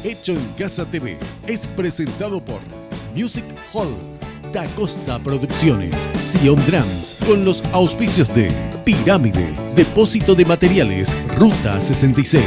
Hecho en Casa TV es presentado por Music Hall, Da Costa Producciones, Sion Drums, con los auspicios de Pirámide, Depósito de Materiales, Ruta 66.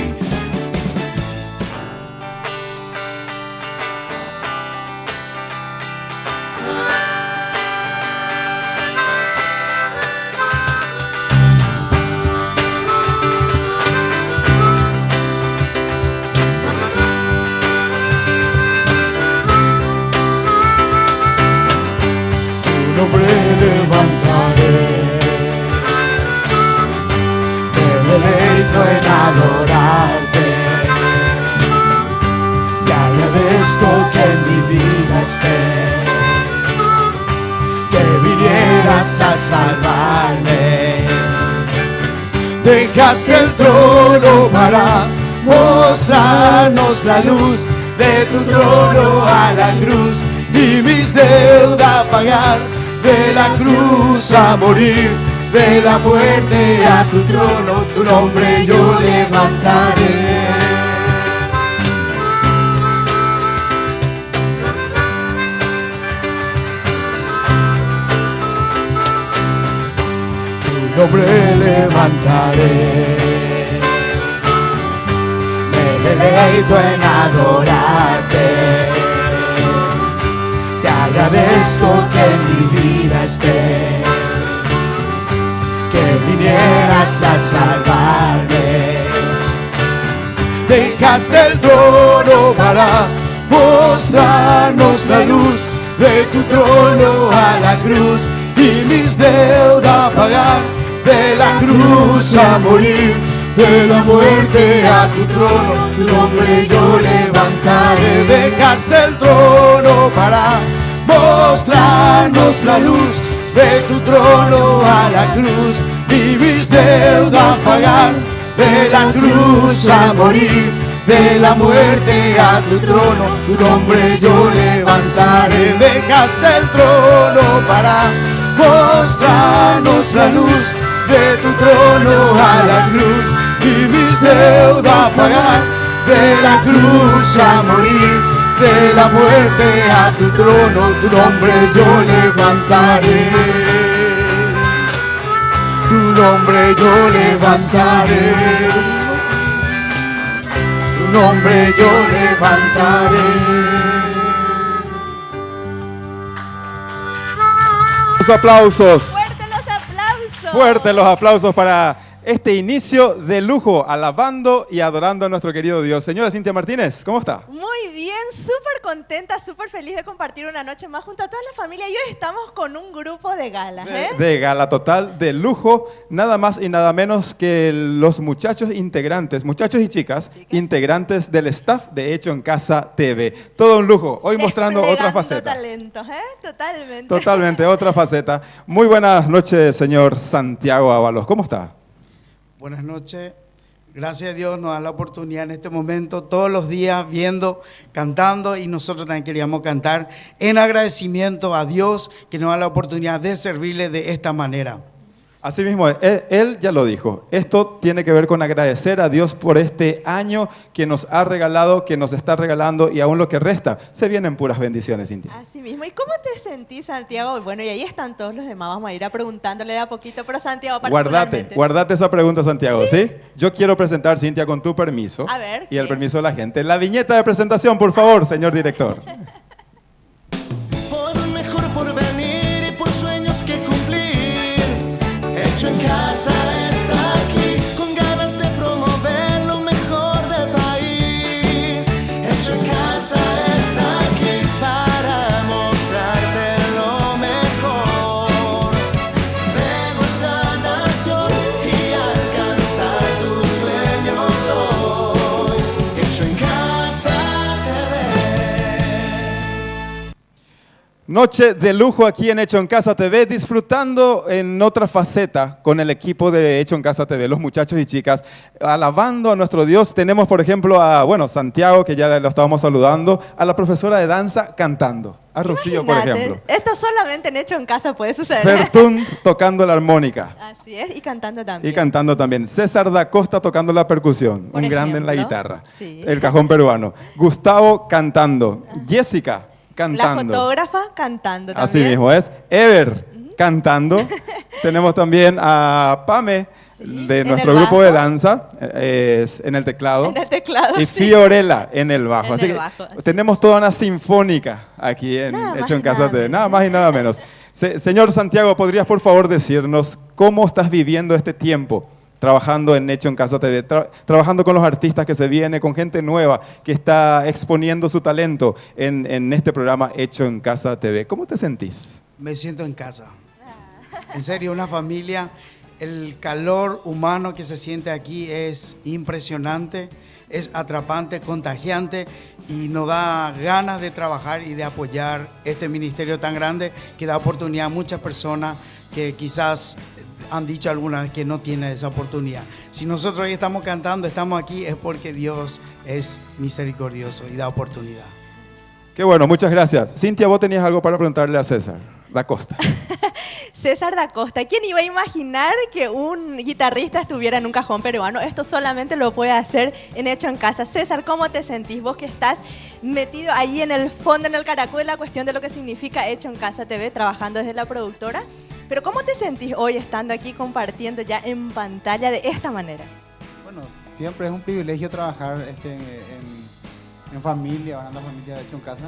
Dejaste el trono para mostrarnos la luz, de tu trono a la cruz y mis deudas pagar, de la cruz a morir, de la muerte a tu trono, tu nombre yo levantaré. Tu nombre levantaré, me deleito en adorarte, te agradezco que en mi vida estés, que vinieras a salvarme. Dejaste el trono para mostrarnos la luz, de tu trono a la cruz y mis deudas pagar, de la cruz a morir, de la muerte a tu trono, tu nombre yo levantaré. Dejaste el trono para mostrarnos la luz, de tu trono a la cruz y mis deudas pagar, de la cruz a morir, de la muerte a tu trono, tu nombre yo levantaré. Dejaste el trono para mostrarnos la luz, de tu trono a la cruz y mis deudas pagar, de la cruz a morir, de la muerte a tu trono, tu nombre yo levantaré, tu nombre yo levantaré, tu nombre yo levantaré. Los aplausos. Fuertes Fuertes los aplausos para este inicio de lujo, alabando y adorando a nuestro querido Dios. Señora Cintia Martínez, ¿cómo está? Muy bien, súper contenta, súper feliz de compartir una noche más junto a toda la familia. Y hoy estamos con un grupo de galas, De gala total, de lujo, nada más y nada menos que los muchachos integrantes, muchachos y chicas, integrantes del staff de Hecho en Casa TV. Todo un lujo, hoy mostrando otra faceta. Talentos, totalmente. Totalmente, otra faceta. Muy buenas noches, señor Santiago Ábalos, ¿cómo está? Buenas noches, gracias a Dios nos da la oportunidad en este momento, todos los días viendo, cantando, y nosotros también queríamos cantar en agradecimiento a Dios que nos da la oportunidad de servirle de esta manera. Así mismo, él ya lo dijo, esto tiene que ver con agradecer a Dios por este año que nos ha regalado, que nos está regalando, y aún lo que resta, se vienen puras bendiciones, Cintia. Así mismo, ¿y cómo te sentís, Santiago? Bueno, y ahí están todos los demás, vamos a ir a preguntándole de a poquito, pero Santiago particularmente. Guardate esa pregunta, Santiago, ¿sí? Yo quiero presentar, Cintia, con tu permiso, a ver, y el permiso de la gente, la viñeta de presentación, por favor, señor director. Por un mejor porvenir y por sueños que cumplir, Hecho en Casa está aquí, con ganas de promover lo mejor del país. Hecho en Casa está aquí para mostrarte lo mejor de nuestra nación y alcanzar tus sueños hoy. Hecho en Casa TV. Noche de lujo aquí en Hecho en Casa TV, disfrutando en otra faceta con el equipo de Hecho en Casa TV, los muchachos y chicas, alabando a nuestro Dios. Tenemos, por ejemplo, a Santiago, que ya lo estábamos saludando, a la profesora de danza cantando, a Rocío, por Imagínate, ejemplo. esto solamente en Hecho en Casa puede suceder. Fertún tocando la armónica. Así es, y cantando también. Y cantando también. César da Costa tocando la percusión, Por un grande en la ejemplo, guitarra. sí. El cajón peruano. Gustavo cantando. Jessica La cantando. fotógrafa cantando también. Así mismo es. Ever cantando. Tenemos también a Pame de en nuestro el grupo de bajo. danza en el teclado. En el teclado, Y sí. Fiorella en el bajo. En Así el que bajo. tenemos toda una sinfónica aquí en Nada más Hecho en y Casa nada TV. menos. Nada más y nada menos. Señor Santiago, ¿podrías por favor decirnos cómo estás viviendo este tiempo trabajando en Hecho en Casa TV, trabajando con los artistas que se viene, con gente nueva que está exponiendo su talento en este programa Hecho en Casa TV? ¿Cómo te sentís? Me siento en casa. En serio, una familia, el calor humano que se siente aquí es impresionante, es atrapante, contagiante y nos da ganas de trabajar y de apoyar este ministerio tan grande que da oportunidad a muchas personas que quizás han dicho alguna vez que no tienen esa oportunidad. Si nosotros hoy estamos cantando, estamos aquí, es porque Dios es misericordioso y da oportunidad. Qué bueno, muchas gracias. Cintia, vos tenías algo para preguntarle a César da Costa. César da Costa. ¿Quién iba a imaginar que un guitarrista estuviera en un cajón peruano? Esto solamente lo puede hacer en Hecho en Casa. César, ¿cómo te sentís? Vos que estás metido ahí en el fondo, en el caracol, de la cuestión de lo que significa Hecho en Casa TV, trabajando desde la productora. Pero ¿cómo te sentís hoy estando aquí compartiendo ya en pantalla de esta manera? Bueno, siempre es un privilegio trabajar en familia, en la familia de Hecho en Casa.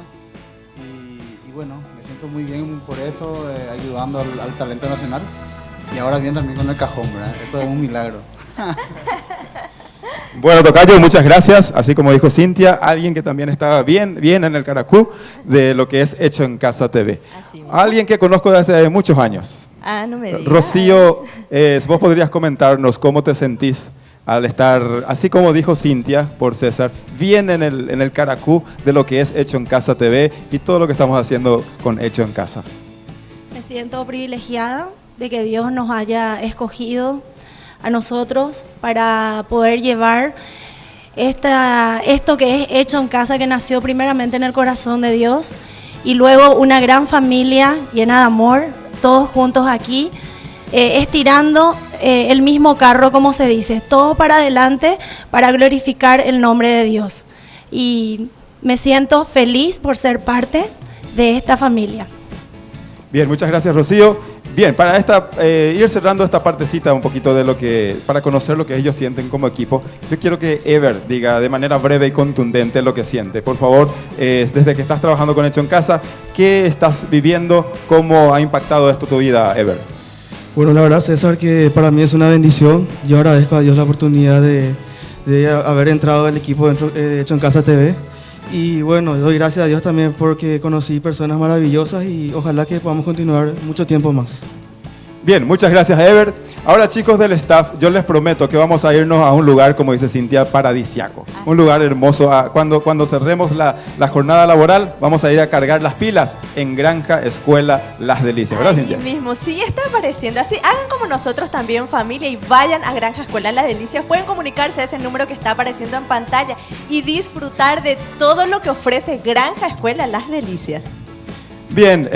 Y bueno, me siento muy bien por eso, ayudando al talento nacional. Y ahora bien también con el cajón, ¿verdad? Esto es un milagro. Bueno, tocayo, muchas gracias. Así como dijo Cintia, alguien que también estaba bien en el Caracú de lo que es Hecho en Casa TV. Así mismo. Alguien que conozco desde hace muchos años. Ah, no me digas. Rocío, vos podrías comentarnos cómo te sentís al estar, así como dijo Cintia por César, bien en el Caracú de lo que es Hecho en Casa TV y todo lo que estamos haciendo con Hecho en Casa. Me siento privilegiada de que Dios nos haya escogido a nosotros para poder llevar esto que es Hecho en Casa, que nació primeramente en el corazón de Dios, y luego una gran familia llena de amor, todos juntos aquí, estirando el mismo carro, como se dice, todo para adelante para glorificar el nombre de Dios. Y me siento feliz por ser parte de esta familia. Bien, muchas gracias, Rocío. Bien, para ir cerrando esta partecita un poquito de para conocer lo que ellos sienten como equipo, yo quiero que Ever diga de manera breve y contundente lo que siente. Por favor, desde que estás trabajando con Hecho en Casa, ¿qué estás viviendo? ¿Cómo ha impactado esto tu vida, Ever? Bueno, la verdad, César, que para mí es una bendición. Yo agradezco a Dios la oportunidad de haber entrado al equipo de Hecho en Casa TV. Y bueno, doy gracias a Dios también porque conocí personas maravillosas y ojalá que podamos continuar mucho tiempo más. Bien, muchas gracias, Ever. Ahora, chicos del staff, yo les prometo que vamos a irnos a un lugar, como dice Cintia, paradisiaco. Un lugar hermoso. Cuando cerremos la jornada laboral, vamos a ir a cargar las pilas en Granja Escuela Las Delicias. ¿Verdad, Ahí Cintia? mismo, sí, está apareciendo así. Hagan como nosotros también, familia, y vayan a Granja Escuela Las Delicias. Pueden comunicarse a ese número que está apareciendo en pantalla y disfrutar de todo lo que ofrece Granja Escuela Las Delicias. Bien,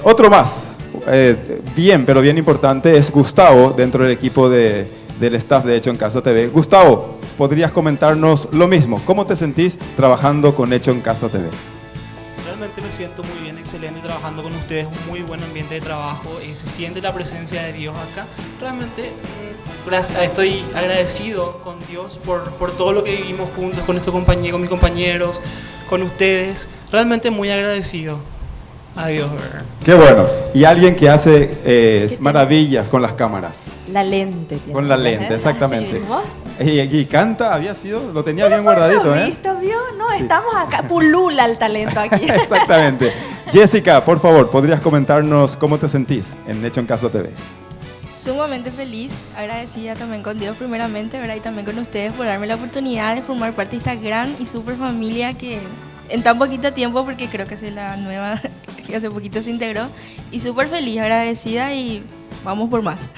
otro más. Pero bien importante, es Gustavo, dentro del equipo del staff de Hecho en Casa TV. Gustavo, ¿podrías comentarnos lo mismo? ¿Cómo te sentís trabajando con Hecho en Casa TV? Realmente me siento muy bien, excelente trabajando con ustedes, un muy buen ambiente de trabajo, se siente la presencia de Dios acá. Realmente estoy agradecido con Dios por todo lo que vivimos juntos, con con mis compañeros, con ustedes. Realmente muy agradecido. Adiós. Qué bueno. Y alguien que hace maravillas con las cámaras. La lente. Tiene. Con la lente, exactamente. Así mismo. Y canta, lo tenía Pero bien guardadito, ¿lo ¿eh? visto, vio? No, Sí. estamos acá. Pulula el talento aquí. Exactamente. Jessica, por favor, ¿podrías comentarnos cómo te sentís en Hecho en Casa TV? Sumamente feliz, agradecida también con Dios primeramente, ¿verdad? Y también con ustedes por darme la oportunidad de formar parte de esta gran y súper familia que en tan poquito tiempo, porque creo que soy la nueva que hace poquito se integró. Y súper feliz, agradecida y vamos por más.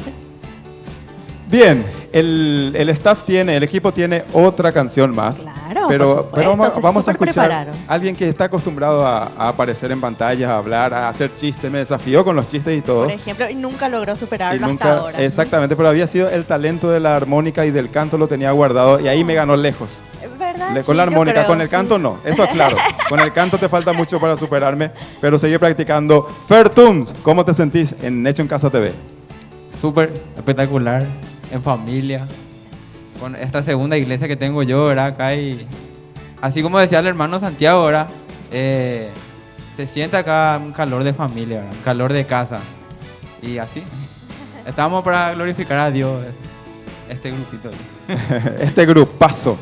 Bien, el equipo tiene otra canción más. Claro, pero vamos a escuchar prepararon. a alguien que está acostumbrado a aparecer en pantallas, a hablar, a hacer chistes. Me desafió con los chistes y todo. Por ejemplo, y nunca logró superarlo Y hasta ahora. Exactamente, pero había sido el talento de la armónica y del canto, lo tenía guardado y ahí me ganó lejos. ¿Verdad? Con Sí, la yo armónica, creo, con el canto sí. no, eso es claro. Con el canto te falta mucho para superarme, pero seguí practicando. Fertunes, ¿cómo te sentís en Hecho en Casa TV? Súper espectacular, en familia, con esta segunda iglesia que tengo yo, ¿verdad? Acá y así como decía el hermano Santiago, ¿verdad? Se siente acá un calor de familia, ¿verdad? Un calor de casa. Y así, estamos para glorificar a Dios, este grupito. Este grupazo.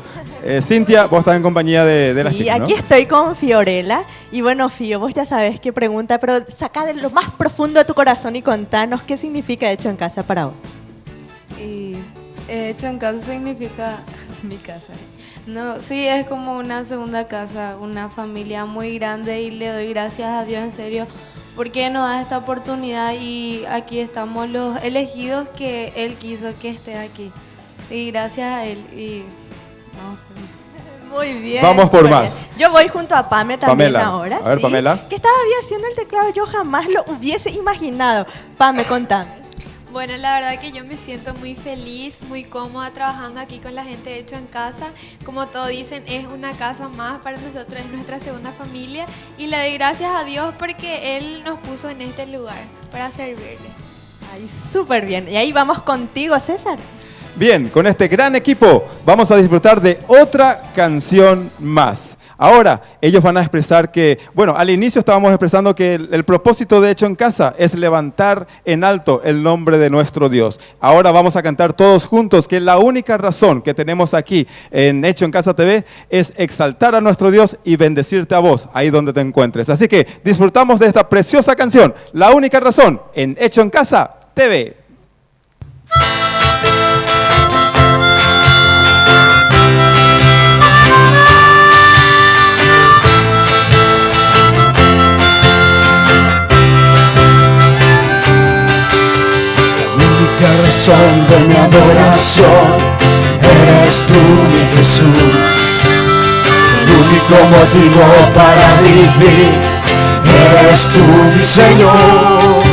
Cintia, vos estás en compañía de las Sí, chicas, ¿no? aquí estoy con Fiorella. Y bueno, Fio, vos ya sabés qué pregunta, pero saca de lo más profundo de tu corazón y contanos qué significa Hecho en Casa para vos. Y Hecho en Casa significa mi casa. No, sí, es como una segunda casa, una familia muy grande y le doy gracias a Dios en serio porque nos da esta oportunidad y aquí estamos los elegidos que Él quiso que esté aquí. Y gracias a Él. Y vamos por más. Muy bien. Vamos por súper más. bien. Yo voy junto a Pame también Pamela. ahora. A ver, ¿sí? Pamela. Que estaba haciendo el teclado, yo jamás lo hubiese imaginado. Pame, contame. Bueno, la verdad que yo me siento muy feliz, muy cómoda trabajando aquí con la gente de Hecho en Casa. Como todos dicen, es una casa más para nosotros, es nuestra segunda familia. Y le doy gracias a Dios porque Él nos puso en este lugar para servirle. Ay, súper bien. Y ahí vamos contigo, César. Bien, con este gran equipo vamos a disfrutar de otra canción más. Ahora, ellos van a expresar que, bueno, al inicio estábamos expresando que el propósito de Hecho en Casa es levantar en alto el nombre de nuestro Dios. Ahora vamos a cantar todos juntos que la única razón que tenemos aquí en Hecho en Casa TV es exaltar a nuestro Dios y bendecirte a vos ahí donde te encuentres. Así que disfrutamos de esta preciosa canción, La única razón, en Hecho en Casa TV. La razón de mi adoración eres tú, mi Jesús. El único motivo para vivir eres tú, mi Señor.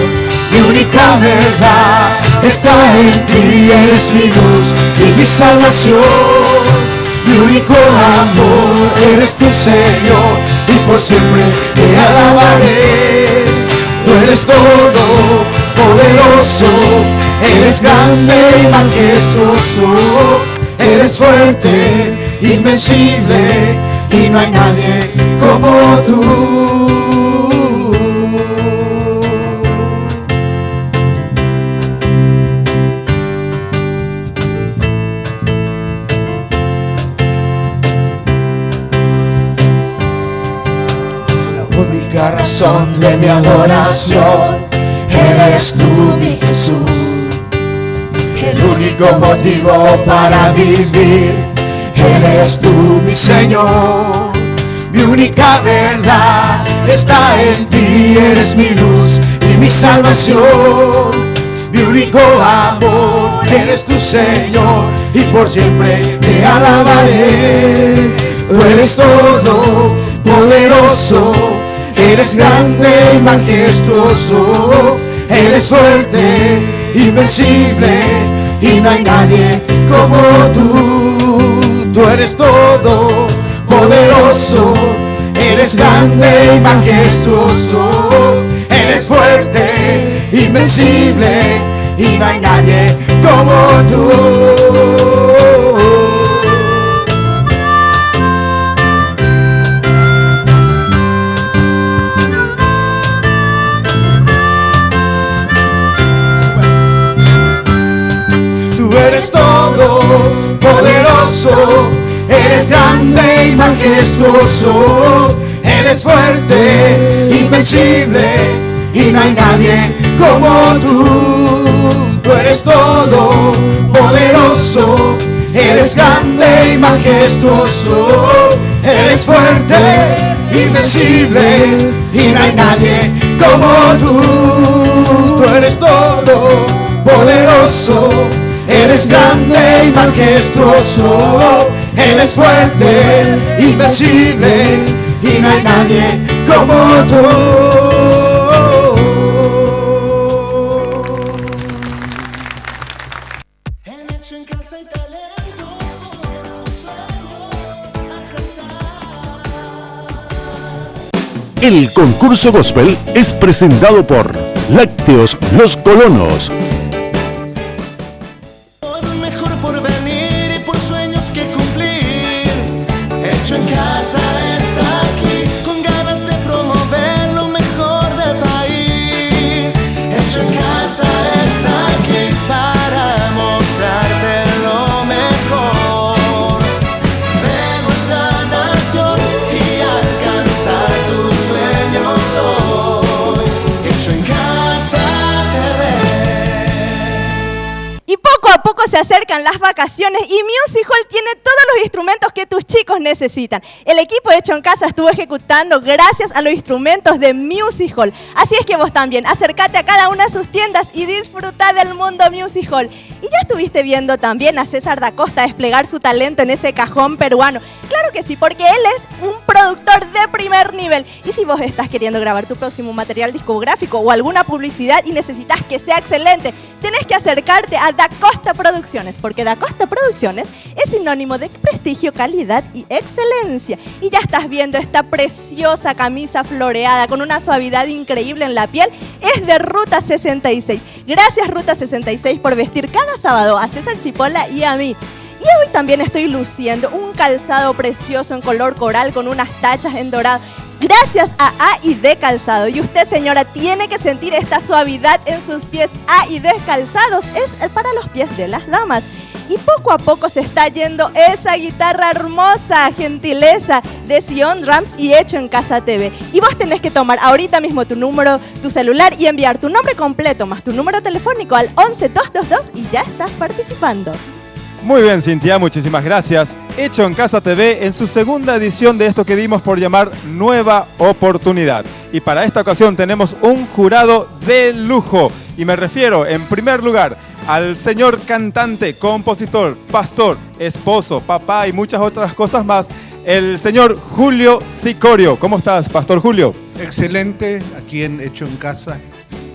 Mi única verdad está en ti, eres mi luz y mi salvación. Mi único amor eres tu Señor y por siempre te alabaré. Tú eres todo poderoso, eres grande y majestuoso, eres fuerte, invencible y no hay nadie como tú. La única razón de mi adoración eres tú, mi Jesús. El único motivo para vivir eres tú, mi Señor. Mi única verdad está en ti, eres mi luz y mi salvación. Mi único amor eres tu Señor y por siempre te alabaré. Tú eres todo poderoso, eres grande y majestuoso, eres fuerte, invencible y no hay nadie como tú. Tú eres todo poderoso, eres grande y majestuoso, eres fuerte, invencible y no hay nadie como tú. Tú eres todo poderoso, eres grande y majestuoso, eres fuerte, invencible y no hay nadie como tú. Tú eres todo poderoso, eres grande y majestuoso, eres fuerte, invencible y no hay nadie como tú eres todo poderoso, eres grande y majestuoso, eres fuerte, invencible, y no hay nadie como tú. El concurso gospel es presentado por Lácteos Los Colonos. Todo mejor por venir y por sueños que cumplir. Hecho en casa está aquí, con ganas de promover lo mejor del país. Hecho en casa está aquí para mostrarte lo mejor de nuestra nación y alcanzar tus sueños hoy. Hecho en casa TV. Y poco a poco se acercan las vacaciones y Music Hall tiene todos los instrumentos que tus chicos necesitan. El equipo de Hecho en Casa estuvo ejecutando gracias a los instrumentos de Music Hall. Así es que vos también, acércate a cada una de sus tiendas y disfruta del mundo Music Hall. Y ya estuviste viendo también a César da Costa desplegar su talento en ese cajón peruano. Claro que sí, porque él es un productor de primer nivel. Y si vos estás queriendo grabar tu próximo material discográfico o alguna publicidad y necesitas que sea excelente, tenés que acercarte a Da Costa Producciones, porque Da Costa Producciones es sinónimo de prestigio, calidad y excelencia. Y ya estás viendo esta preciosa camisa floreada con una suavidad increíble en la piel. Es de Ruta 66. Gracias Ruta 66 por vestir cada sábado a César Chipola y a mí. Y hoy también estoy luciendo un calzado precioso en color coral con unas tachas en dorado. Gracias a A&D Calzado. Y usted, señora, tiene que sentir esta suavidad en sus pies. A&D Calzados es para los pies de las damas. Y poco a poco se está yendo esa guitarra hermosa, gentileza de Sion Drums y Hecho en Casa TV. Y vos tenés que tomar ahorita mismo tu número, tu celular y enviar tu nombre completo más tu número telefónico al 11222 y ya estás participando. Muy bien, Cintia, muchísimas gracias. Hecho en Casa TV en su segunda edición de esto que dimos por llamar Nueva Oportunidad. Y para esta ocasión tenemos un jurado de lujo. Y me refiero, en primer lugar, al señor cantante, compositor, pastor, esposo, papá y muchas otras cosas más, el señor Julio Sicorio. ¿Cómo estás, Pastor Julio? Excelente, aquí en Hecho en Casa,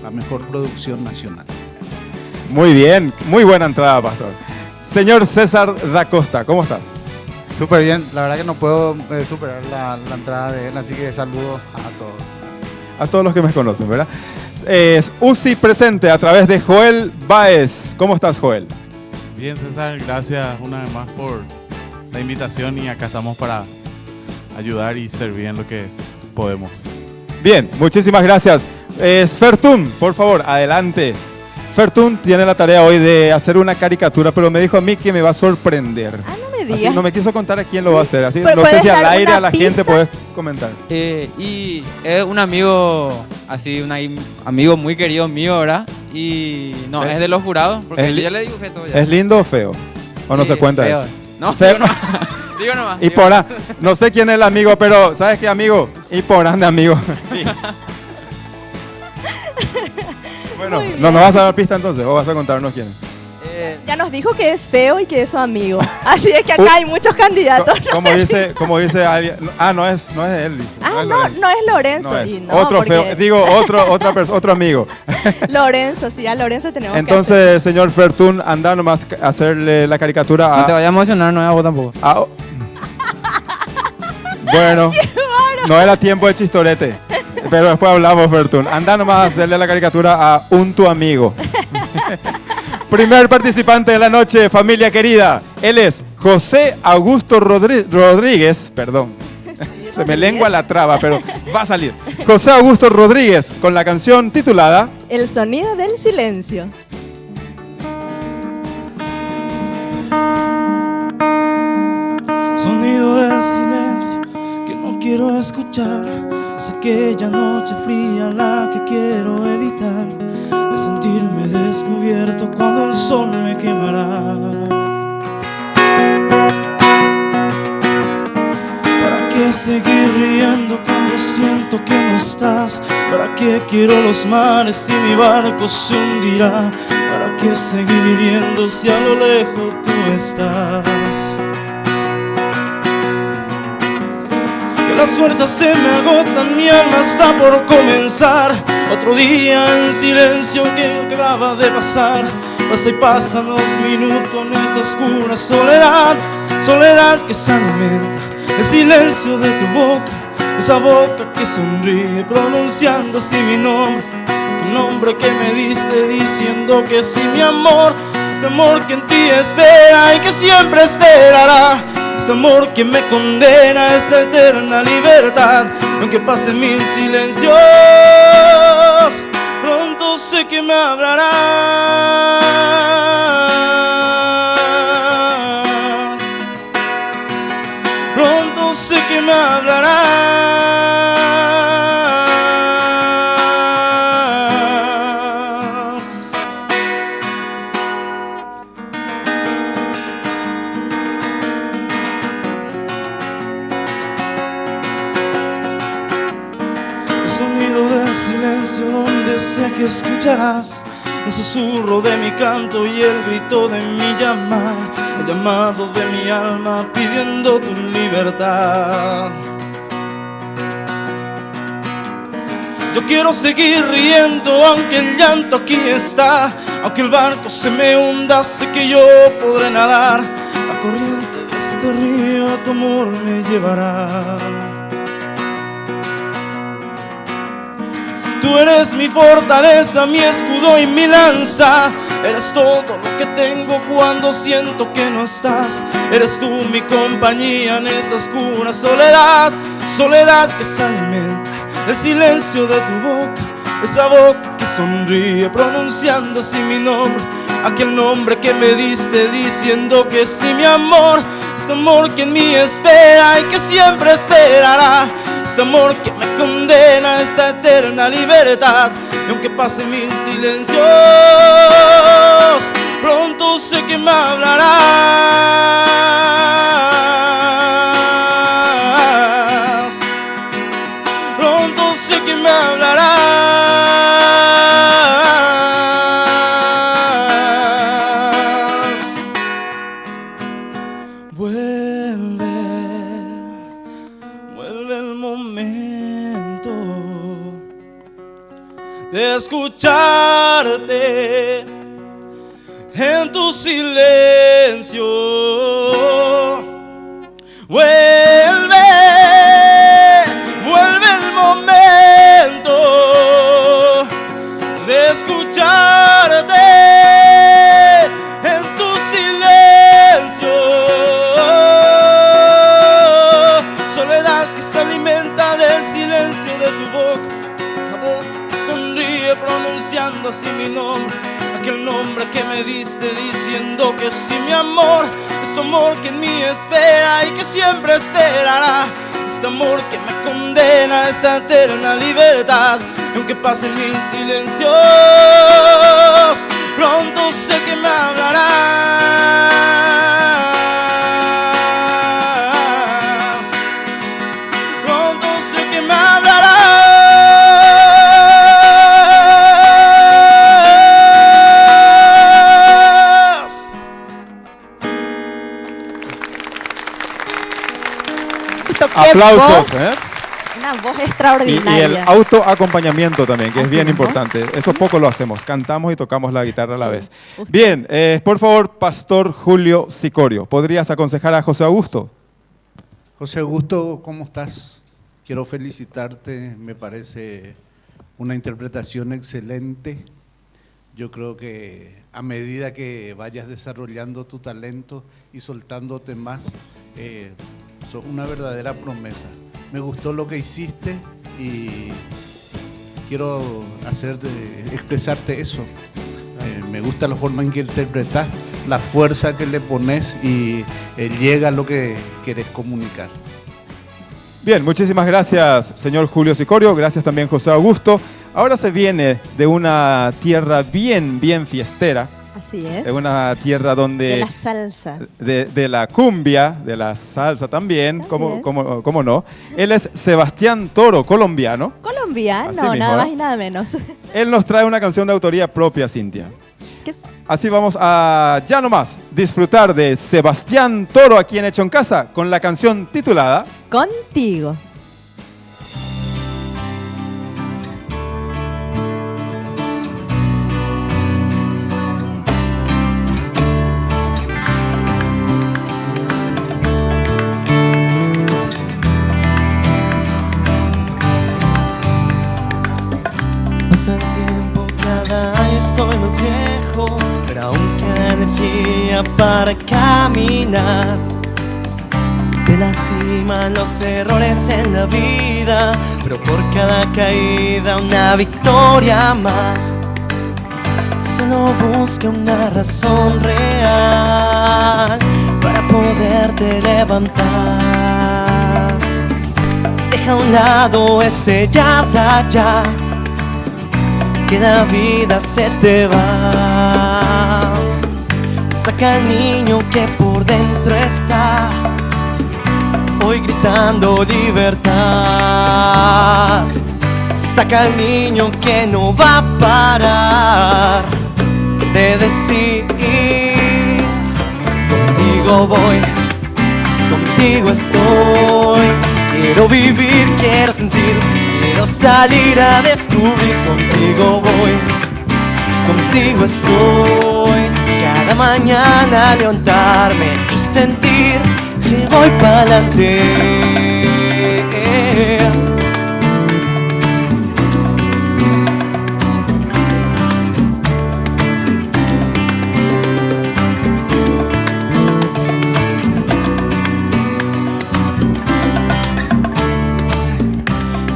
la mejor producción nacional. Muy bien, muy buena entrada, Pastor. Señor César da Costa, ¿cómo estás? Súper bien, la verdad que no puedo superar la entrada de él, así que saludo a todos. A todos los que me conocen, ¿verdad? Es UCI presente a través de Joel Baez. ¿Cómo estás, Joel? Bien, César, gracias una vez más por la invitación y acá estamos para ayudar y servir en lo que podemos. Bien, muchísimas gracias. Fertun, por favor, adelante. Fertun tiene la tarea hoy de hacer una caricatura, pero me dijo a mí que me va a sorprender. Ah, no me digas. Así no me quiso contar a quién lo va a hacer. Así Pero no sé si ¿puedes al dar aire una a la pista? gente puedes comentar. Y es un amigo, así, amigo muy querido mío, ¿verdad? Y no, es de los jurados, porque ya le dibujé todo ya. ¿Es lindo o feo? ¿O no se cuenta feo. eso? No, feo. Digo nomás. Y por no sé quién es el amigo, pero ¿sabes qué, amigo? Y por ande, amigo. Bueno, ¿no nos vas a dar pista entonces o vas a contarnos quién es? Ya nos dijo que es feo y que es su amigo. Así es que acá hay muchos candidatos. Como dice alguien. Ah, no es él, dice. Ah, no es Lorenzo. No es. Y no, Otro porque- feo, digo, otro amigo. Lorenzo, sí, a Lorenzo tenemos Entonces, señor Fertun, anda nomás a hacerle la caricatura a... No te vayas a emocionar, no es a vos tampoco. Bueno, no era tiempo de chistorete, pero después hablamos, Fertun. Anda nomás a hacerle la caricatura a tu amigo. Primer participante de la noche, familia querida. Él es José Augusto Rodríguez, perdón. Se me lengua la traba, pero va a salir. José Augusto Rodríguez con la canción titulada El sonido del silencio. Sonido del silencio que no quiero escuchar. Es aquella noche fría la que quiero evitar. De sentirme descubierto cuando el sol me quemará. ¿Para qué seguir riendo cuando siento que no estás? ¿Para qué quiero los mares si mi barco se hundirá? ¿Para qué seguir viviendo si a lo lejos tú estás? Que las fuerzas se me agotan, mi alma está por comenzar. Otro día en silencio que acaba de pasar. Pasa y pasan los minutos en esta oscura soledad. Soledad que se alimenta el silencio de tu boca, esa boca que sonríe pronunciando así mi nombre, el nombre que me diste diciendo que sí, mi amor. Este amor que en ti espera y que siempre esperará, este amor que me condena a esta eterna libertad. Aunque pasen mil silencios, pronto sé que me hablarás. Pronto sé que me hablarás. El sonido del silencio donde sé que escucharás el susurro de mi canto y el grito de mi llamar, el llamado de mi alma pidiendo tu libertad. Yo quiero seguir riendo aunque el llanto aquí está, aunque el barco se me hunda, sé que yo podré nadar. La corriente de este río tu amor me llevará. Tú eres mi fortaleza, mi escudo y mi lanza. Eres todo lo que tengo cuando siento que no estás. Eres tú mi compañía en esta oscura soledad. Soledad que se alimenta el silencio de tu boca, esa boca que sonríe pronunciando así mi nombre, aquel nombre que me diste diciendo que sí, mi amor. Este amor que en mí espera y que siempre esperará, este amor que me condena a esta eterna libertad. Y aunque pasen mil silencios, pronto sé que me hablarás. Pronto sé que me hablarás. Vuelve el momento de escucharte en tu silencio. Vuelve el momento de escucharte en tu silencio. Soledad que se alimenta del silencio de tu boca, esa boca que sonríe pronunciando así mi nombre, aquel nombre que me diste diciendo que sí, mi amor. Este amor que en mí espera y que siempre esperará, este amor que me condena a esta eterna libertad. Y aunque pasen mil silencios, pronto sé que me hablarás. Pronto sé que me hablarás. Aplausos. Una voz Y extraordinaria. el autoacompañamiento también, que es bien importante. Eso poco lo hacemos, cantamos y tocamos la guitarra a la vez. Bien, por favor, Pastor Julio Sicorio, ¿podrías aconsejar a José Augusto? José Augusto, ¿cómo estás? Quiero felicitarte, me parece una interpretación excelente. Yo creo que a medida que vayas desarrollando tu talento y soltándote más, sos una verdadera promesa. Me gustó lo que hiciste y quiero expresarte eso. Me gusta la forma en que interpretas, la fuerza que le pones y llega a lo que querés comunicar. Bien, muchísimas gracias, señor Julio Sicorio. Gracias también, José Augusto. Ahora se viene de una tierra bien fiestera. Así es. Es una tierra donde... De la salsa. De la cumbia, de la salsa también, ¿cómo no? Él es Sebastián Toro, colombiano. Colombiano, Así mismo, nada más ¿eh? y nada menos. Él nos trae una canción de autoría propia, Cintia. Así vamos a, ya nomás, disfrutar de Sebastián Toro aquí en Hecho en Casa con la canción titulada Contigo. Pasa el tiempo, cada año estoy más viejo, pero aún queda energía para caminar. Te lastiman los errores en la vida, pero por cada caída una victoria más. Solo busca una razón real para poderte levantar. Deja a un lado ese ya, que la vida se te va. Saca al niño que por dentro está, hoy gritando libertad. Saca al niño que no va a parar de decir: contigo voy, contigo estoy. Quiero vivir, quiero sentir, quiero salir a descubrir. Contigo voy, contigo estoy. Cada mañana levantarme y sentir que voy para adelante.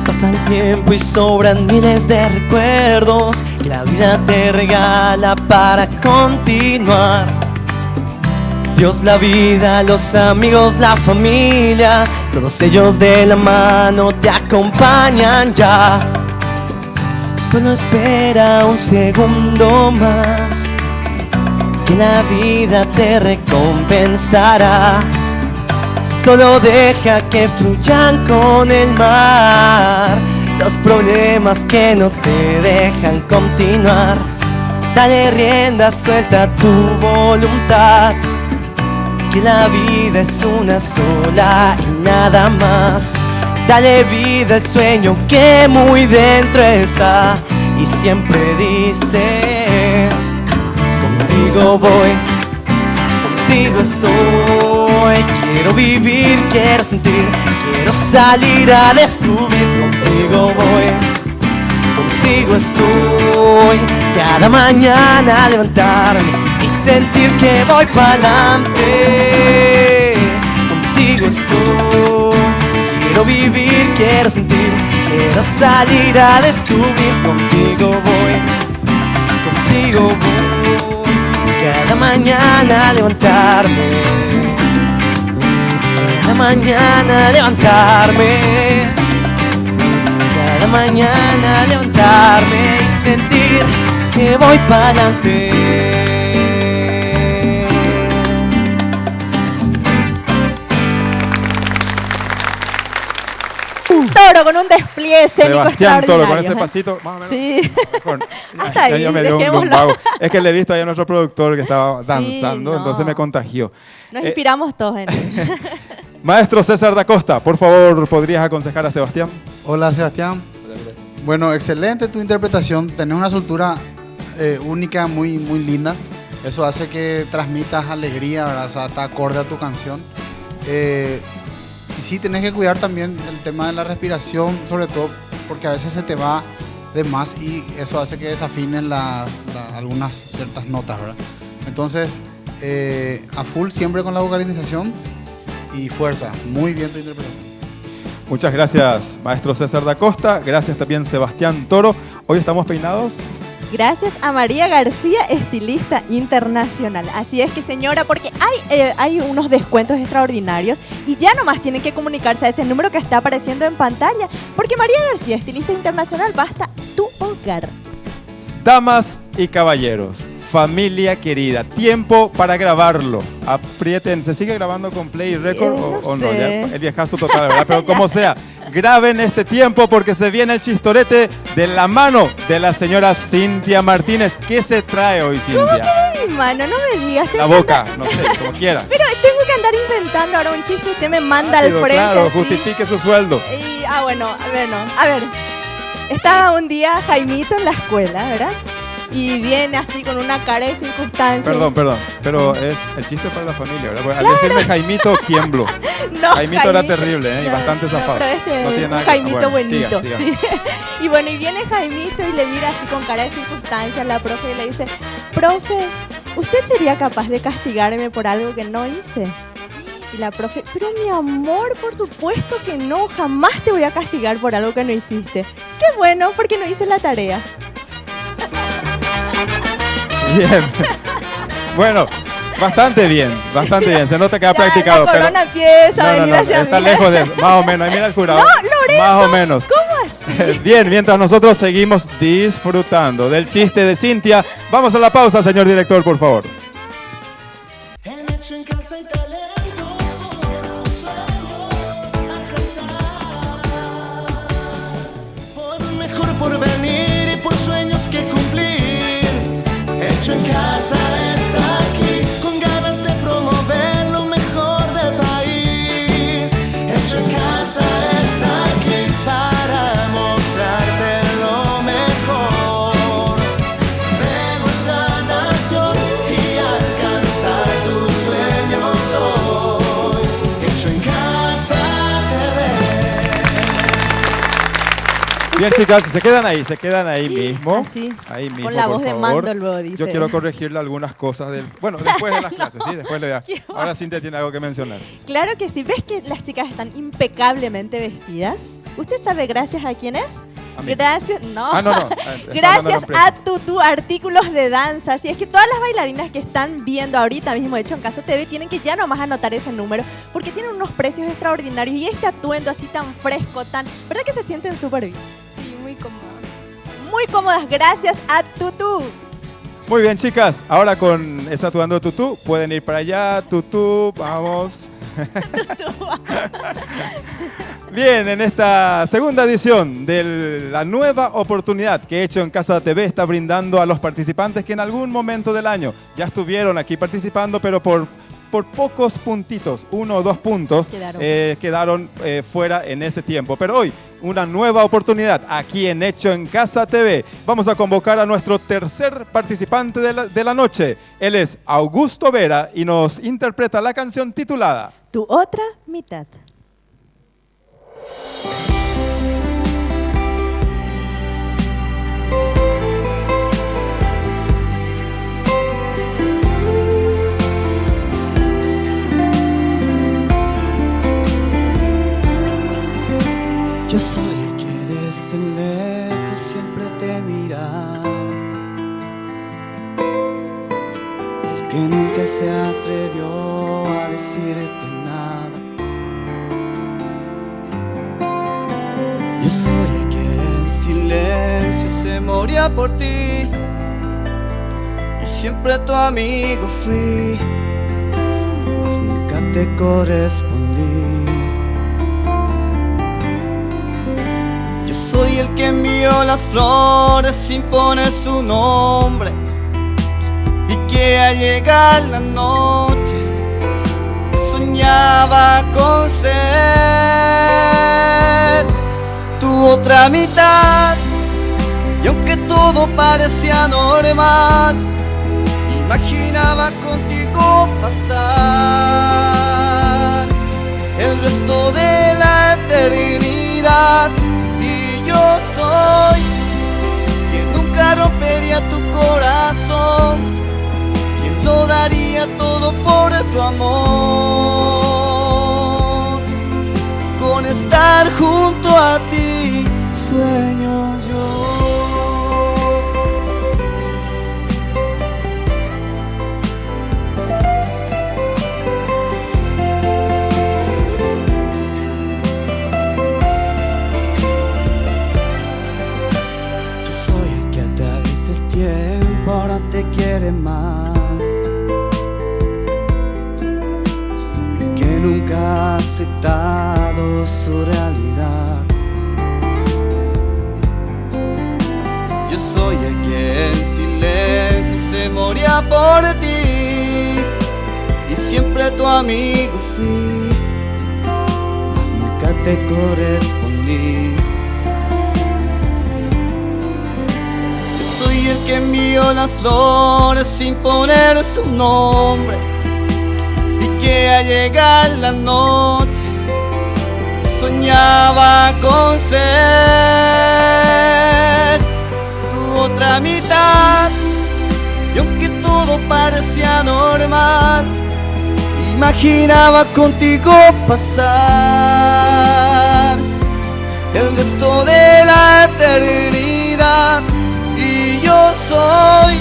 Pasa el tiempo y sobran miles de recuerdos que la vida te regala para continuar. Dios, la vida, los amigos, la familia, todos ellos de la mano te acompañan ya. Solo espera un segundo más, que la vida te recompensará. Solo deja que fluyan con el mar los problemas que no te dejan continuar. Dale rienda suelta a tu voluntad, que la vida es una sola y nada más. Dale vida al sueño que muy dentro está y siempre dice: contigo voy, contigo estoy. Quiero vivir, quiero sentir, quiero salir a descubrir. Contigo voy, contigo estoy. Cada mañana levantarme y sentir que voy para adelante. Contigo estoy. Quiero vivir, quiero sentir, quiero salir a descubrir. Contigo voy, contigo voy. Cada mañana levantarme, cada mañana levantarme, cada mañana levantarme y sentir que voy para adelante. Toro con un despliegue escénico Sebastián Toro con extraordinario, ese ¿eh? pasito, más o menos. Sí. Hasta ahí, Ya me dio un dejémoslo. lumbago. Es que le he visto ahí a nuestro productor que estaba danzando, no. entonces me contagió. Nos inspiramos todos en él. Maestro César da Costa, por favor, ¿podrías aconsejar a Sebastián? Hola, Sebastián. Bueno, excelente tu interpretación. Tenés una soltura única, muy, muy linda. Eso hace que transmitas alegría, ¿verdad? O sea, está acorde a tu canción. Y sí, tenés que cuidar también el tema de la respiración, sobre todo porque a veces se te va de más y eso hace que desafines algunas ciertas notas, ¿verdad? Entonces, a full siempre con la vocalización y fuerza. Muy bien tu interpretación. Muchas gracias, maestro César da Costa. Gracias también, Sebastián Toro. Hoy estamos peinados. Gracias a María García, estilista internacional. Así es que, señora, porque hay unos descuentos extraordinarios y ya nomás tienen que comunicarse a ese número que está apareciendo en pantalla, porque María García, estilista internacional, va hasta tu hogar. Damas y caballeros, Familia querida, tiempo para grabarlo. Aprieten, ¿se sigue grabando con Play Record o no? Ya, el viejazo total, ¿verdad? Pero como sea, graben este tiempo porque se viene el chistorete de la mano de la señora Cintia Martínez. ¿Qué se trae hoy, Cintia? ¿Cómo que de mi mano? No me digas. La boca, no sé, como quiera. Pero tengo que andar inventando ahora un chiste. Usted me manda al frente. Claro, así. justifique su sueldo. Y, bueno, a ver. Estaba un día Jaimito en la escuela, ¿verdad? Y viene así con una cara de circunstancias. Perdón, pero es el chiste para la familia, ¿verdad? Porque Claro. al decirme Jaimito, tiemblo. No, Jaimito era terrible, y bastante zafado. Pero este No tiene nada un que- Jaimito bueno, buenito. siga. Sí. Y bueno, y viene Jaimito y le mira así con cara de circunstancias a la profe y le dice: profe, ¿usted sería capaz de castigarme por algo que no hice? Y la profe: pero mi amor, por supuesto que no, jamás te voy a castigar por algo que no hiciste. Qué bueno, porque no hice la tarea. Bien. Bueno, bastante bien. Se nota que ha practicado. La corona empieza a venir hacia está mí. lejos de eso. Más o menos. Ahí mira el jurado. No, Lorenzo, más o menos. ¿cómo así? Bien, mientras nosotros seguimos disfrutando del chiste de Cintia, vamos a la pausa, señor director, por favor. Hecho en casa y talentos por un sueño alcanzar, por un mejor porvenir y por sueños que cumplir. Hecho en casa está aquí, con ganas de promover lo mejor del país. Hecho en casa está aquí para mostrarte lo mejor de nuestra nación y alcanzar tus sueños hoy. Hecho en casa Bien, chicas, se quedan ahí mismo. Así, Ahí mismo, con la por voz de favor. mando luego dice. Yo quiero corregirle algunas cosas bueno, después de las clases, ¿sí? Después ahora Cintia tiene algo que mencionar. Claro que sí. ¿Ves que las chicas están impecablemente vestidas? ¿Usted sabe gracias a quién es? A mí. Gracias, no. Ah, no. Gracias a Tutu Artículos de Danza. Así es que todas las bailarinas que están viendo ahorita mismo Hecho en Casa TV tienen que ya nomás anotar ese número porque tienen unos precios extraordinarios y este atuendo así tan fresco, ¿verdad que se sienten súper bien? Sí, muy cómodo. Muy cómodas, gracias a Tutu. Muy bien, chicas. Ahora con ese atuendo de Tutú, pueden ir para allá. Tutú, vamos. Bien, en esta segunda edición de la nueva oportunidad que Hecho en Casa TV está brindando a los participantes que en algún momento del año ya estuvieron aquí participando, pero por pocos puntitos, 1 o 2 puntos, quedaron fuera en ese tiempo. Pero hoy, una nueva oportunidad aquí en Hecho en Casa TV. Vamos a convocar a nuestro tercer participante de la noche. Él es Augusto Vera y nos interpreta la canción titulada Tu otra mitad. Yo soy el que desde lejos siempre te miraba, el que nunca se atrevió a decirte nada. Yo soy el que en silencio se moría por ti y siempre tu amigo fui, mas nunca te correspondí. Yo soy el que envió las flores sin poner su nombre y que al llegar la noche soñaba con ser tu otra mitad. Y aunque todo parecía normal, imaginaba contigo pasar el resto de la eternidad. Y yo soy quien nunca rompería tu corazón, quien lo daría todo por tu amor. Con estar junto a ti sueño yo. Ahora te quiere demás. El que nunca ha aceptado su realidad. Yo soy el que en silencio se moría por ti y siempre tu amigo fui, mas nunca te correspondí. Yo soy el que envió las flores sin poner su nombre y que al llegar la noche soñaba con ser tu otra mitad. Y aunque todo parecía normal, imaginaba contigo pasar el resto de la eternidad. Y yo soy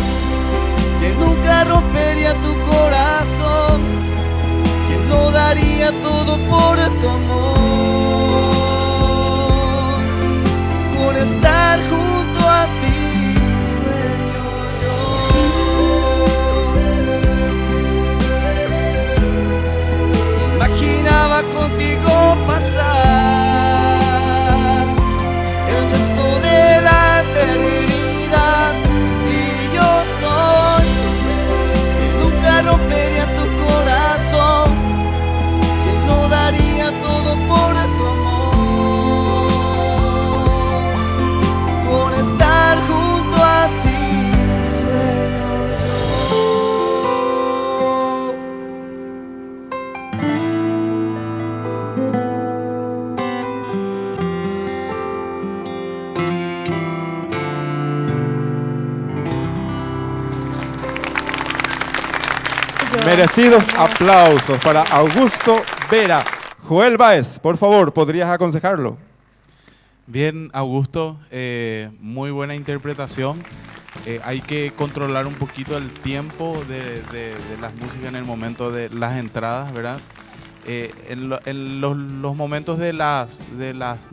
quien nunca rompería tu corazón, quien lo daría todo por tu amor. Por estar junto a ti sueño yo. Imaginaba contigo pasar el resto de la eternidad. Y yo soy quien nunca rompería tu corazón, quien lo daría todo por tu amor. Con estar junto a ti sueño yo. Merecidos aplausos para Augusto Vera. Joel Báez, por favor, ¿podrías aconsejarlo? Bien, Augusto, muy buena interpretación. Hay que controlar un poquito el tiempo de las músicas en el momento de las entradas, ¿verdad? En los momentos de las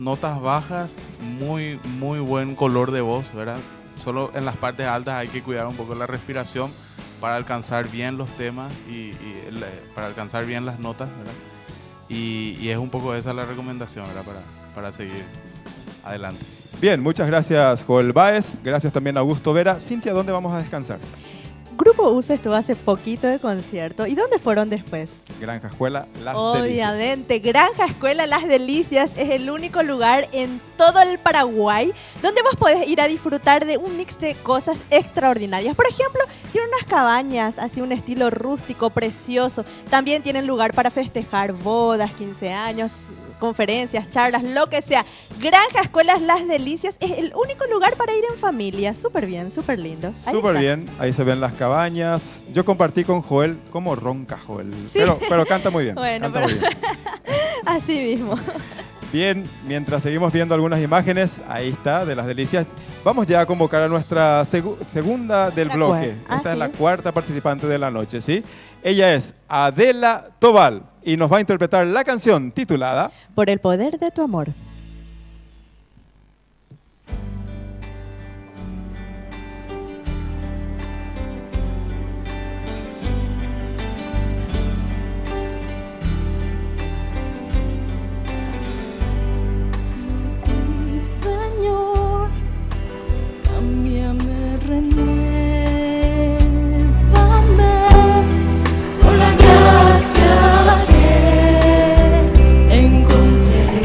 notas bajas, muy buen color de voz, ¿verdad? Solo en las partes altas hay que cuidar un poco la respiración para alcanzar bien los temas y para alcanzar bien las notas, ¿verdad? Y es un poco esa la recomendación, ¿verdad? Para seguir adelante. Bien, muchas gracias Joel Báez, gracias también a Augusto Vera. Cintia, ¿dónde vamos a descansar? Grupo USA estuvo hace poquito de concierto. ¿Y dónde fueron después? Granja Escuela Las Delicias. Obviamente, Granja Escuela Las Delicias es el único lugar en todo el Paraguay donde vos podés ir a disfrutar de un mix de cosas extraordinarias. Por ejemplo, tienen unas cabañas, así un estilo rústico, precioso. También tienen lugar para festejar bodas, 15 años, conferencias, charlas, lo que sea. Granja Escuelas Las Delicias es el único lugar para ir en familia. Súper bien, súper lindo. Súper bien, ahí se ven las cabañas. Yo compartí con Joel, como ronca Joel, ¿Sí? pero canta muy bien. Bueno, canta pero muy bien. así mismo. Bien, mientras seguimos viendo algunas imágenes, ahí está, de Las Delicias, vamos ya a convocar a nuestra segunda del bloque. Esta es la cuarta participante de la noche, ¿sí? Ella es Adela Tobal y nos va a interpretar la canción titulada Por el poder de tu amor. Señor, cámbiame, renuévame por la gracia que encontré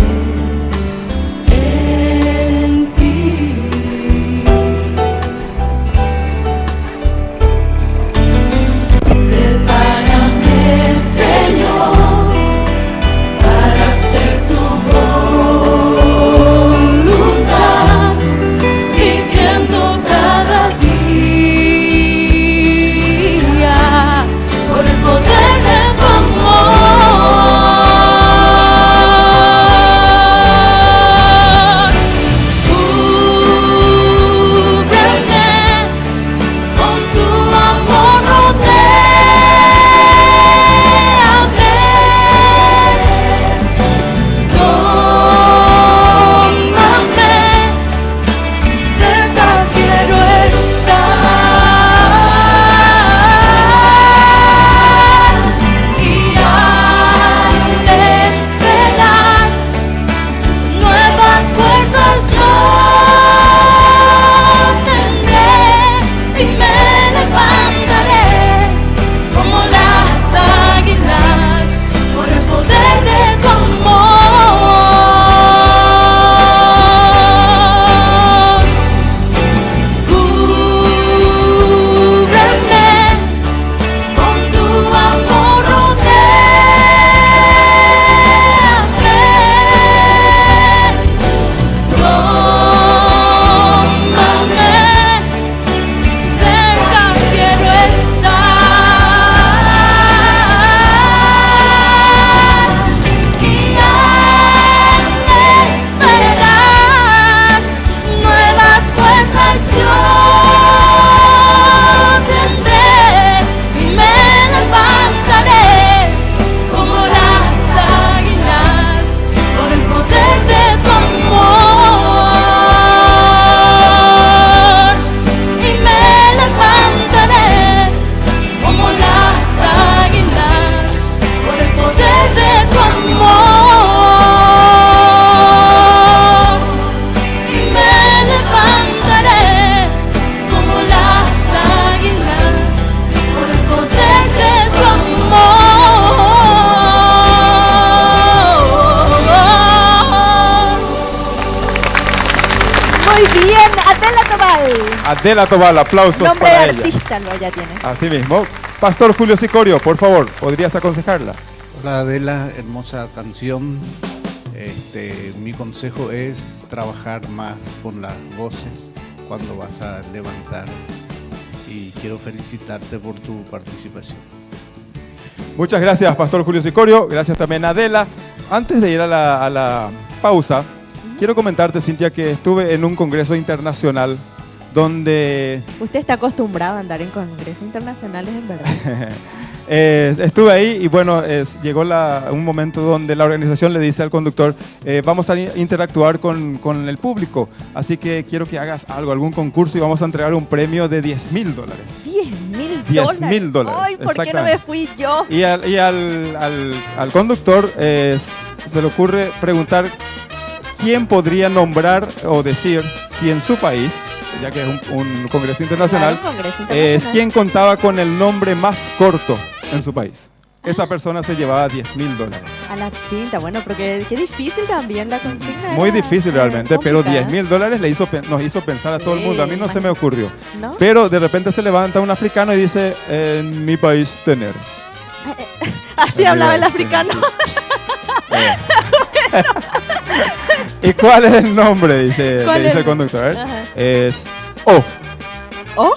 Muy bien, Adela Tobal. Adela Tobal, aplausos Nombre de para ella. artista lo ya tiene. Así mismo. Pastor Julio Sicorio, por favor, ¿podrías aconsejarla? Hola Adela, hermosa canción. Mi consejo es trabajar más con las voces cuando vas a levantar. Y quiero felicitarte por tu participación. Muchas gracias, Pastor Julio Sicorio. Gracias también a Adela. Antes de ir a la pausa, quiero comentarte, Cintia, que estuve en un congreso internacional donde Usted está acostumbrado a andar en congresos internacionales, en verdad. estuve ahí y bueno, llegó un momento donde la organización le dice al conductor, vamos a interactuar con el público, así que quiero que hagas algún concurso y vamos a entregar un premio de $10,000. $10,000. Ay, ¿por qué no me fui yo? Y al conductor se le ocurre preguntar quién podría nombrar o decir si en su país, ya que es un congreso internacional, Claro, un congreso es internacional. quien contaba con el nombre más corto en su país. Esa persona se llevaba $10,000. A la pinta, bueno, porque qué difícil también la consigna. Muy era, difícil realmente, pero complicada. $10,000 nos hizo pensar a todo el mundo. A mí no se me ocurrió. ¿No? Pero de repente se levanta un africano y dice, en mi país tener. Así hablaba el africano. ¿Y cuál es el nombre? Dice ¿Cuál es? el conductor. A ver. Ajá. Es O. ¿O?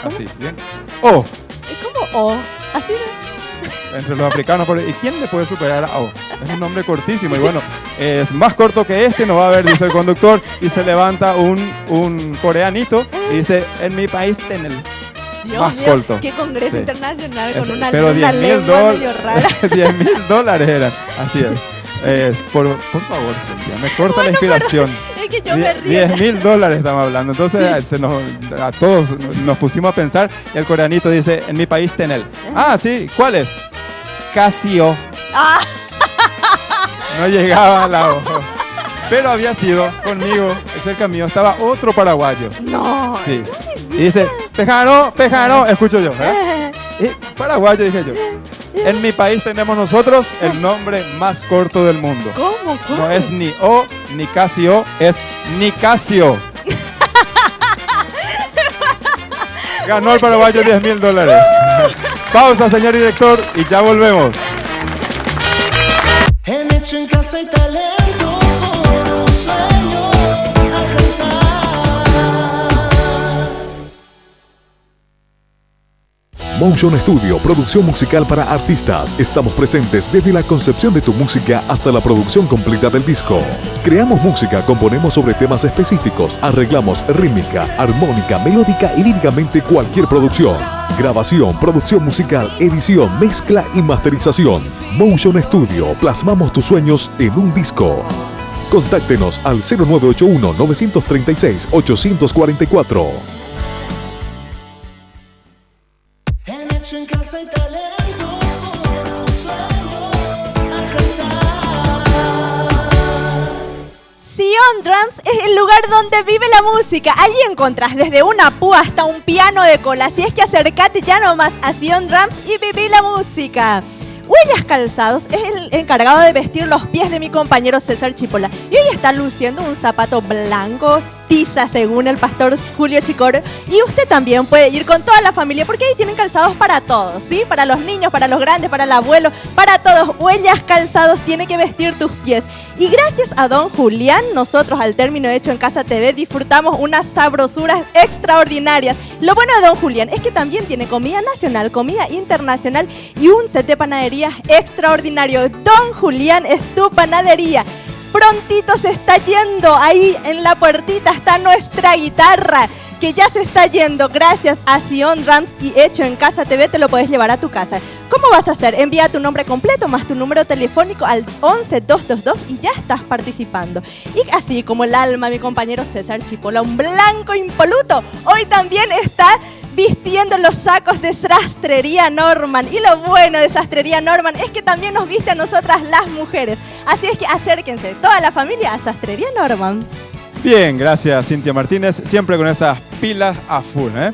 Así, bien. O. ¿Es como O? Así no. Entre los africanos. ¿Y quién le puede superar a O? Es un nombre cortísimo. Y bueno, es más corto que este, no va a haber, dice el conductor. Y se levanta un coreanito y dice, en mi país tener. Dios Más mío, corto. qué congreso Sí. internacional con Eso, una, pero una lengua medio rara. $10,000 eran. Así es. Por favor, Cintia, me corta la inspiración. Es que yo me río. $10,000 estamos hablando. Entonces a todos nos pusimos a pensar y el coreanito dice, en mi país tenel. Ah, sí, ¿cuál es? Casio. Ah. No llegaba a la O. Pero había sido conmigo, cerca mío, estaba otro paraguayo. No. Sí. Y dice, pejano, escucho yo. Y paraguayo, dije yo. En mi país tenemos nosotros el nombre más corto del mundo. ¿Cómo? ¿Cuál? No es ni O, ni Casio, es Nicasio. Ganó el paraguayo $10,000. Pausa, señor director, y ya volvemos. En Hecho en Casa hay talentos por un sueño alcanzar. Motion Studio, producción musical para artistas. Estamos presentes desde la concepción de tu música hasta la producción completa del disco. Creamos música, componemos sobre temas específicos, arreglamos rítmica, armónica, melódica y líricamente cualquier producción. Grabación, producción musical, edición, mezcla y masterización. Motion Studio, plasmamos tus sueños en un disco. Contáctenos al 0981-936-844. En Hecho en Casa hay talentos por un sueño alcanzar. Sion Drums es el lugar donde vive la música. Allí encontrás desde una púa hasta un piano de cola. Así es que acércate ya nomás a Sion Drums y viví la música. Huellas Calzados es el encargado de vestir los pies de mi compañero César Chipola. Y hoy está luciendo un zapato blanco, tiza según el pastor Julio Chicoro. Y usted también puede ir con toda la familia porque ahí tienen calzados para todos, ¿sí? Para los niños, para los grandes, para el abuelo, para todos. Huellas Calzados tiene que vestir tus pies. Y gracias a don Julián, nosotros al término de Hecho en Casa TV disfrutamos unas sabrosuras extraordinarias. Lo bueno de don Julián es que también tiene comida nacional, comida internacional y un set de panaderías extraordinario. Don Julián es tu panadería. Prontito se está yendo, ahí en la puertita está nuestra guitarra, que ya se está yendo gracias a Sion Drums y Hecho en Casa TV, te lo puedes llevar a tu casa. ¿Cómo vas a hacer? Envía tu nombre completo más tu número telefónico al 11222 y ya estás participando. Y así como el alma, mi compañero César Chipola, un blanco impoluto, hoy también está vistiendo los sacos de Sastrería Norman. Y lo bueno de Sastrería Norman es que también nos viste a nosotras las mujeres. Así es que acérquense toda la familia a Sastrería Norman. Bien, gracias Cintia Martínez, siempre con esas pilas a full, ¿eh?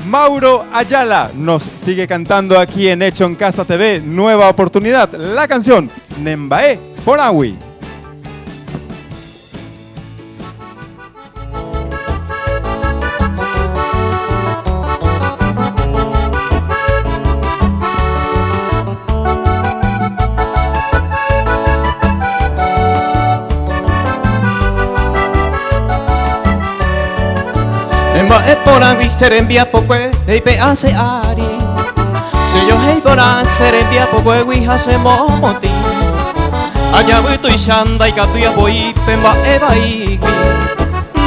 Mauro Ayala nos sigue cantando aquí en Hecho en Casa TV, nueva oportunidad, la canción Nembaé por Agui. Pemba e pora vi serembia pokwe Eipe ase ari Seyo hei pora serembia pokwe wi hase momoti Aya butu ishanda ikatuya boi Pemba e bai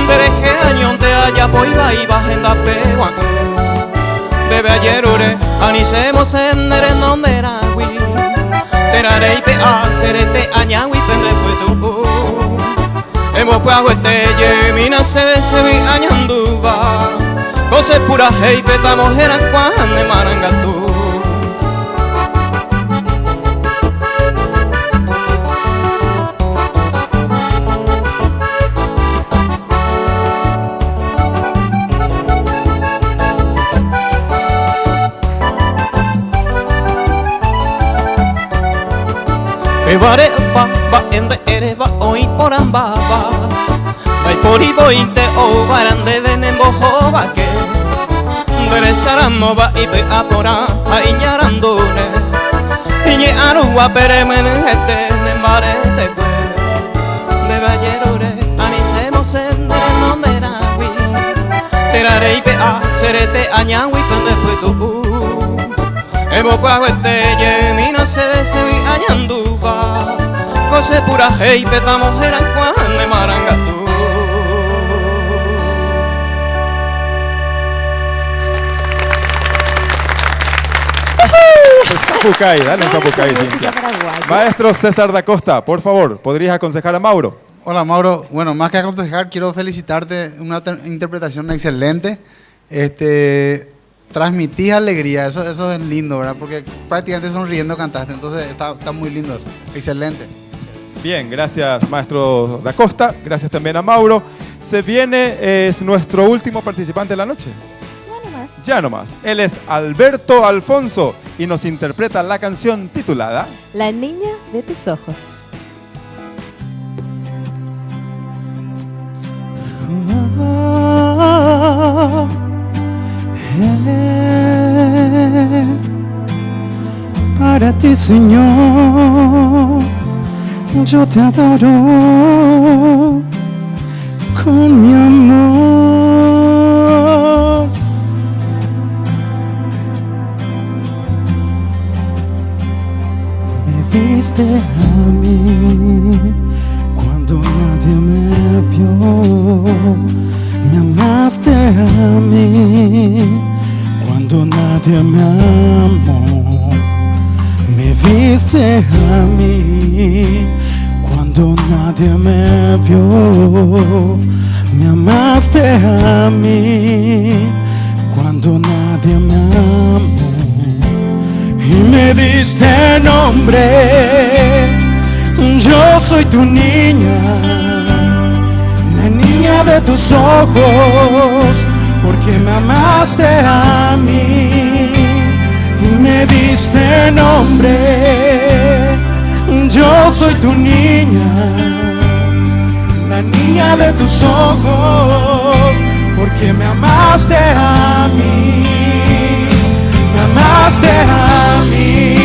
Dereje añonte aya boi bai bajenda pewa Bebe ayerure anisemos enere nondera wi Terarei pe a serete añawi pende puetu Emo puaguete yemina se vi añanduva Cose pura hei petamos eran cuan de marangatu Bebare ba ende ere ba oi porambaba Bai pori bointe o barande venen bojo baque Bere saramo ba ipe apora a iñarandone Iñe arua pere menete nembare te kwe Bebe ayerure anisemos endere nomerawi Terare ipe a serete añawi pende puetu Emo paguete yemina se vi añanduva Cose pura hei petamos eran cuan de marangatu Zapucay, dale un zapucay, Cintia. Maestro César da Costa, por favor, ¿podrías aconsejar a Mauro? Hola Mauro, bueno, más que aconsejar, quiero felicitarte, una interpretación excelente. Transmitís alegría, eso es lindo, ¿verdad? Porque prácticamente sonriendo cantaste, entonces está muy lindo eso, excelente. Bien, gracias maestro da Costa, gracias también a Mauro. Se viene, es nuestro último participante de la noche. Ya nomás. Él es Alberto Alfonso y nos interpreta la canción titulada La niña de tus ojos. Para ti, Señor, yo te adoro con mi amor. Me viste a mí cuando nadie me vio, me amaste a mí cuando nadie me amó. Me viste a mí cuando nadie me vio, me amaste a mí cuando nadie me amó y me diste nombre. Yo soy tu niña, la niña de tus ojos, porque me amaste a mí y me diste nombre. Yo soy tu niña, la niña de tus ojos, porque me amaste a mí, me amaste a mí,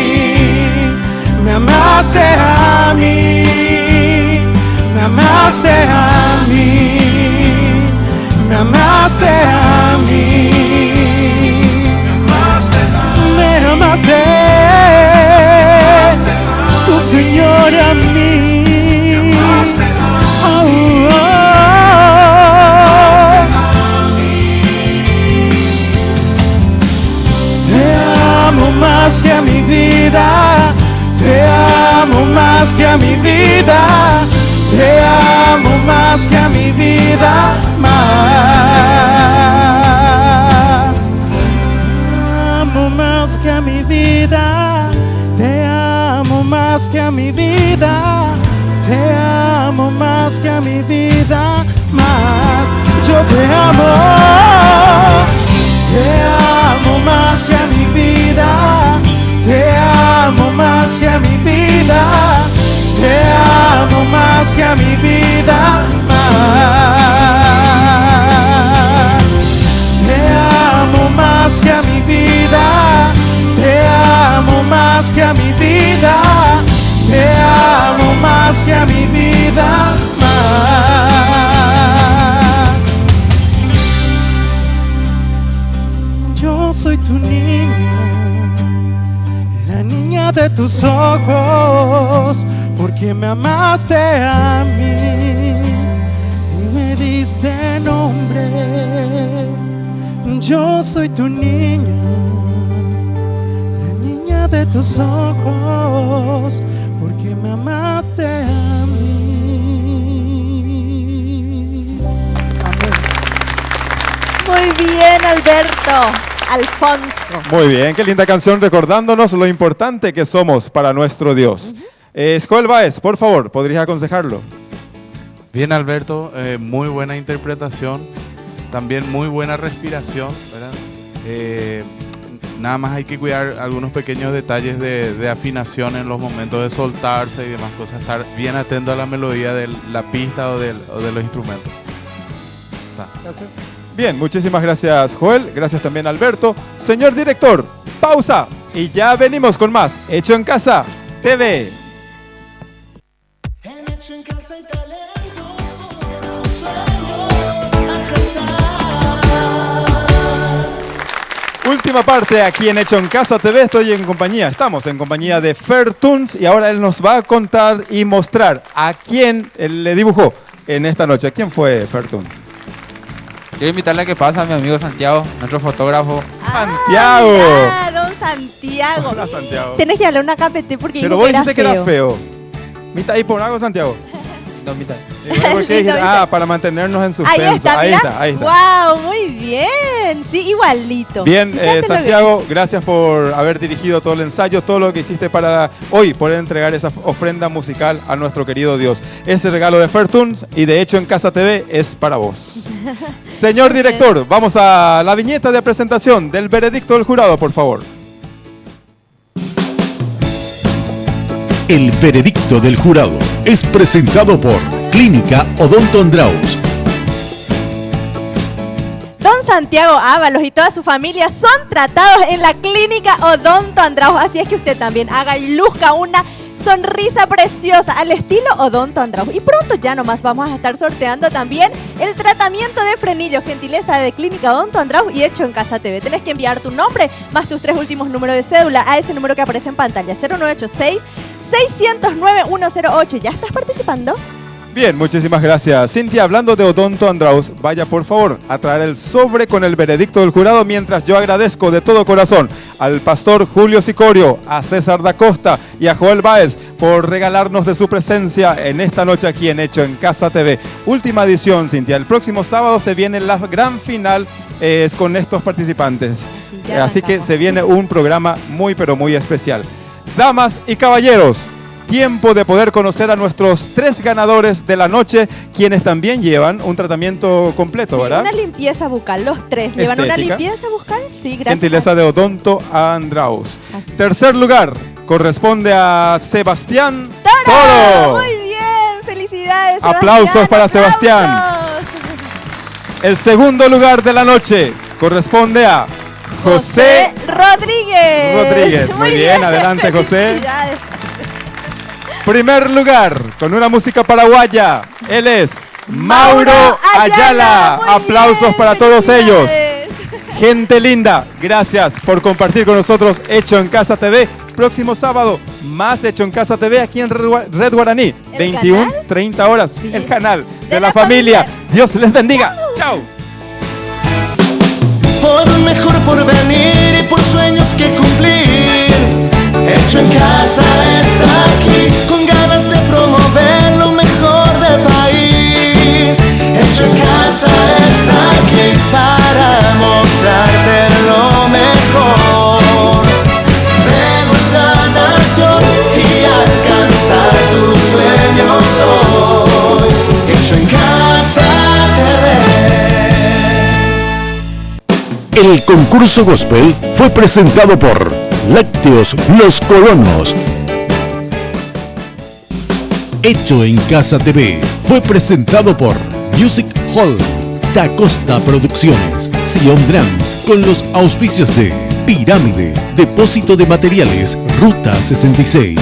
me amaste a mí, me amaste a mí, me amaste a mí. Me amaste, tu Señor a mí. Oh, oh. Te amo más que a mi vida, te amo más que a mi vida, te amo más que a mi vida, más que a mi vida, te amo más que a mi vida, te amo más que a mi vida, más. Yo te amo más que a mi vida, te amo más que a mi vida, te amo más que a mi vida, más. Te amo más que a mi vida, te amo más que a mi vida, te amo más que a mi vida, más. tus ojos, porque me amaste a mí y me diste nombre. Yo soy tu niña, la niña de tus ojos, porque me amaste a mí. Amén. Muy bien, Alberto. Alfonso. Muy bien, qué linda canción recordándonos lo importante que somos para nuestro Dios. Joel Baez, por favor, ¿podrías aconsejarlo? Bien, Alberto, muy buena interpretación, también muy buena respiración, ¿verdad? Nada más hay que cuidar algunos pequeños detalles de afinación en los momentos de soltarse y demás cosas, estar bien atento a la melodía de la pista o de los instrumentos. Gracias. Bien, muchísimas gracias, Joel. Gracias también, Alberto. Señor director, pausa y ya venimos con más Hecho en Casa TV. En Hecho en Casa hay talentos por un sueño alcanzar. Última parte aquí en Hecho en Casa TV. Estamos en compañía de Fairtunes y ahora él nos va a contar y mostrar a quién él le dibujó en esta noche. ¿Quién fue Fairtunes? Quiero invitarle a que pase a mi amigo Santiago, nuestro fotógrafo. ¡Santiago! Ah, don Santiago. Hola, Santiago. Tenés que darle una KPT porque Pero vos dijiste que era feo. ¿Mita ahí por algo, Santiago? No, mitad. ¿Por qué dijiste? Ah, para mantenernos en suspenso. Ahí está. Wow, muy bien. Sí, igualito. Bien, Fíjate Santiago, gracias por haber dirigido todo el ensayo, todo lo que hiciste para hoy, poder entregar esa ofrenda musical a nuestro querido Dios. Ese regalo de Fairtunes y de Hecho en Casa TV es para vos. Señor director, vamos a la viñeta de presentación del veredicto del jurado, por favor. El veredicto del jurado es presentado por Clínica Odonto Andraus. Don Santiago Ábalos y toda su familia son tratados en la Clínica Odonto Andraus. Así es que usted también haga y luzca una sonrisa preciosa al estilo Odonto Andraus. Y pronto ya nomás vamos a estar sorteando también el tratamiento de frenillos, gentileza de Clínica Odonto Andraus y Hecho en Casa TV. Tenés que enviar tu nombre más tus 3 últimos números de cédula a ese número que aparece en pantalla, 0986 609 108. ¿Ya estás participando? Bien, muchísimas gracias. Cintia, hablando de Odonto Andraus, vaya por favor a traer el sobre con el veredicto del jurado mientras yo agradezco de todo corazón al pastor Julio Sicorio, a César da Costa y a Joel Baez por regalarnos de su presencia en esta noche aquí en Hecho en Casa TV. Última edición, Cintia. El próximo sábado se viene la gran final con estos participantes. Así que se viene un programa muy pero muy especial. Damas y caballeros, tiempo de poder conocer a nuestros 3 ganadores de la noche, quienes también llevan un tratamiento completo, Sí, ¿verdad? una limpieza bucal, los 3. ¿Llevan una Estética. limpieza bucal? Sí, gracias. Gentileza de Odonto Andraus. Tercer lugar corresponde a Sebastián Toro. Muy bien, felicidades. Aplausos para Sebastián. El segundo lugar de la noche corresponde a José Rodríguez. Muy bien, adelante, José. Felicidades. Primer lugar, con una música paraguaya, él es Mauro Ayala. Aplausos para todos ellos. Gente linda, gracias por compartir con nosotros Hecho en Casa TV. Próximo sábado, más Hecho en Casa TV aquí en Red Guaraní. 21, 30 horas. El canal de la familia. Dios les bendiga. Chao. Por un mejor porvenir y por sueños que cumplir. Hecho en Casa está aquí, con ganas de promover lo mejor del país. Hecho en Casa está aquí para mostrarte lo mejor de nuestra nación y alcanzar tus sueños hoy. Hecho en Casa TV. El concurso gospel fue presentado por Lácteos Los Colonos. Hecho en Casa TV fue presentado por Music Hall, Da Costa Producciones, Sion Drums, con los auspicios de Pirámide, Depósito de Materiales, Ruta 66,